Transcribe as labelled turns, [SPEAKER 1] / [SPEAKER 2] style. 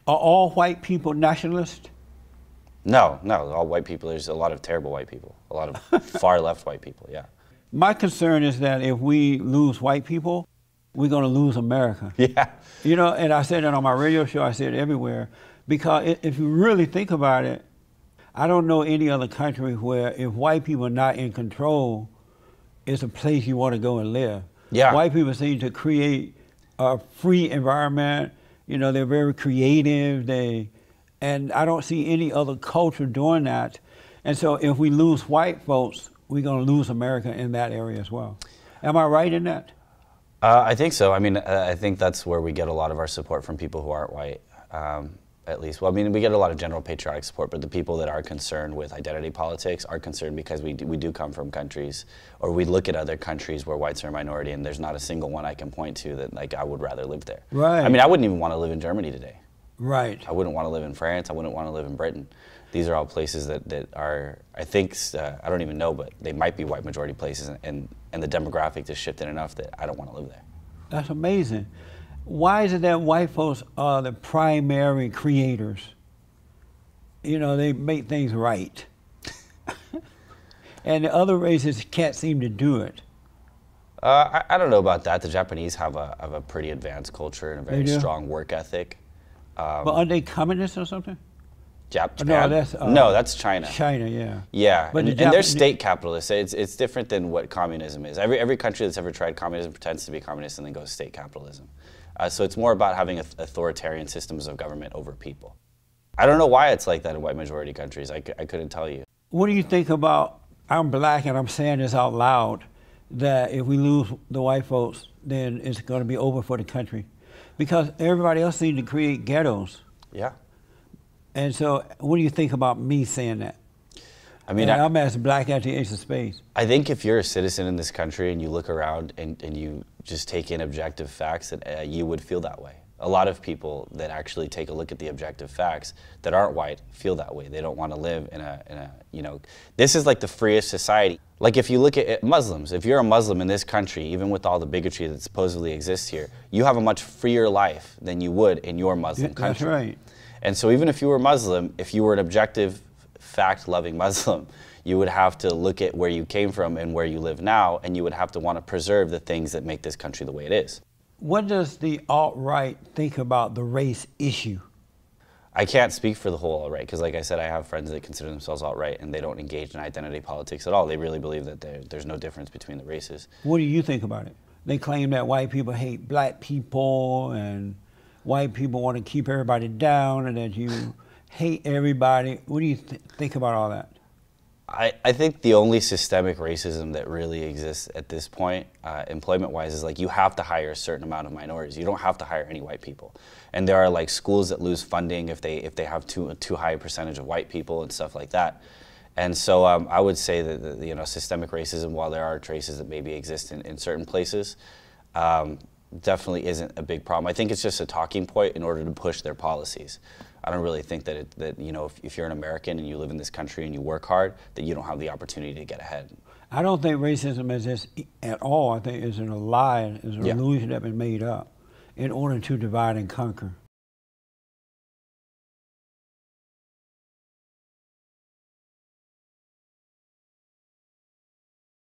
[SPEAKER 1] Are all white people nationalists?
[SPEAKER 2] No, no, all white people. There's a lot of terrible white people, a lot of far left white people, yeah.
[SPEAKER 1] My concern is that if we lose white people, we're going to lose America.
[SPEAKER 2] Yeah.
[SPEAKER 1] You know, and I said that on my radio show, I said it everywhere, because if you really think about it, I don't know any other country where if white people are not in control, it's a place you want to go and live.
[SPEAKER 2] Yeah.
[SPEAKER 1] White people seem to create a free environment. You know, they're very creative. And I don't see any other culture doing that. And so if we lose white folks, we're going to lose America in that area as well. Am I right in that?
[SPEAKER 2] I think so. I mean, I think that's where we get a lot of our support from people who aren't white, at least. Well, I mean, we get a lot of general patriotic support, but the people that are concerned with identity politics are concerned because we do come from countries, or we look at other countries where whites are a minority, and there's not a single one I can point to that, like, I would rather live there.
[SPEAKER 1] Right.
[SPEAKER 2] I mean, I wouldn't even want to live in Germany today.
[SPEAKER 1] Right.
[SPEAKER 2] I wouldn't want to live in France. I wouldn't want to live in Britain. These are all places that are, I think, I don't even know, but they might be white majority places, and the demographic just shifted enough that I don't want to live there.
[SPEAKER 1] That's amazing. Why is it that white folks are the primary creators? You know, they make things right. And the other races can't seem to do it.
[SPEAKER 2] I don't know about that. The Japanese have a pretty advanced culture and a very strong work ethic.
[SPEAKER 1] But aren't they communists or something?
[SPEAKER 2] Japan?
[SPEAKER 1] No,
[SPEAKER 2] that's China.
[SPEAKER 1] China, yeah.
[SPEAKER 2] Yeah, but and they're state capitalists. It's different than what communism is. Every country that's ever tried communism pretends to be communist and then goes state capitalism. So it's more about having authoritarian systems of government over people. I don't know why it's like that in white majority countries. I couldn't tell you.
[SPEAKER 1] What do you think about, I'm black and I'm saying this out loud, that if we lose the white folks, then it's going to be over for the country? Because everybody else seems to create ghettos.
[SPEAKER 2] Yeah.
[SPEAKER 1] And so, what do you think about me saying that?
[SPEAKER 2] I mean,
[SPEAKER 1] I'm as black as the ace of spades.
[SPEAKER 2] I think if you're a citizen in this country and you look around and you just take in objective facts, that you would feel that way. A lot of people that actually take a look at the objective facts that aren't white feel that way. They don't want to live in a, you know, this is like the freest society. Like if you look at Muslims, if you're a Muslim in this country, even with all the bigotry that supposedly exists here, you have a much freer life than you would in your Muslim country.
[SPEAKER 1] That's right.
[SPEAKER 2] And so even if you were Muslim, if you were an objective, fact-loving Muslim, you would have to look at where you came from and where you live now, and you would have to want to preserve the things that make this country the way it is.
[SPEAKER 1] What does the alt-right think about the race issue?
[SPEAKER 2] I can't speak for the whole alt-right, because like I said, I have friends that consider themselves alt-right, and they don't engage in identity politics at all. They really believe that there's no difference between the races.
[SPEAKER 1] What do you think about it? They claim that white people hate black people, and white people want to keep everybody down, and that you hate everybody. What do you think about all that?
[SPEAKER 2] I think the only systemic racism that really exists at this point, employment-wise, is like you have to hire a certain amount of minorities. You don't have to hire any white people. And there are like schools that lose funding if they have too high a percentage of white people and stuff like that. And so I would say that you know, systemic racism, while there are traces that maybe exist in certain places, definitely isn't a big problem. I think it's just a talking point in order to push their policies. I don't really think that you know, if you're an American and you live in this country and you work hard, that you don't have the opportunity to get ahead.
[SPEAKER 1] I don't think racism is this at all. I think it's a lie, it's an illusion that's been made up in order to divide and conquer.